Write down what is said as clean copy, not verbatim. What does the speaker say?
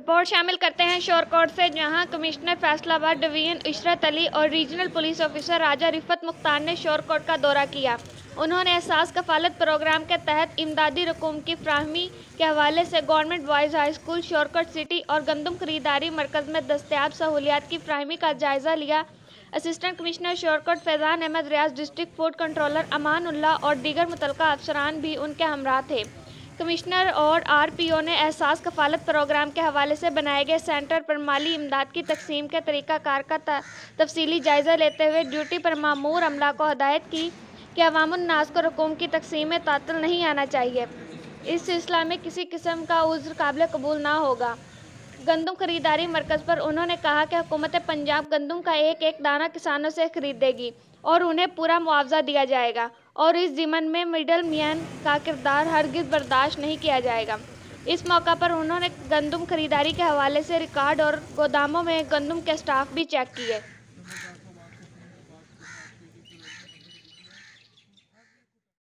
Report شامل کرتے ہیں شورکوٹ سے، جہاں کمشنر فیصل آباد ڈویژن عشرت علی اور ریجنل پولیس آفیسر راجہ رفعت مختار نے شورکوٹ کا دورہ کیا۔ انہوں نے احساس کفالت پروگرام کے تحت امدادی رقوم کی فراہمی کے حوالے سے government boys high school Shorkot city اور گندم خریداری مرکز میں دستیاب سہولیات کی فراہمی کا جائزہ لیا۔ اسسٹنٹ کمشنر شورکوٹ فیضان احمد ریاض، district food controller Aman Ullah اور دیگر متعلقہ افسران بھی ان کے ہمراہ تھے۔ کمشنر اور آر پی او نے احساس کفالت پروگرام کے حوالے سے بنائے گئے سینٹر پر مالی امداد کی تقسیم کے طریقہ کار کا تفصیلی جائزہ لیتے ہوئے ڈیوٹی پر مامور عملہ کو ہدایت کی کہ عوام الناس کو رقوم کی تقسیم میں تعطل نہیں آنا چاہیے۔ اس سلسلہ میں کسی قسم کا عذر قابل قبول نہ ہوگا۔ گندم خریداری مرکز پر انہوں نے کہا کہ حکومت پنجاب گندم کا ایک ایک دانہ کسانوں سے خریدے گی اور انہیں پورا معاوضہ دیا جائے گا اور اس ضمن میں مڈل مین کا کردار ہرگز برداشت نہیں کیا جائے گا۔ اس موقع پر انہوں نے گندم خریداری کے حوالے سے ریکارڈ اور گوداموں میں گندم کے اسٹاک بھی چیک کیے۔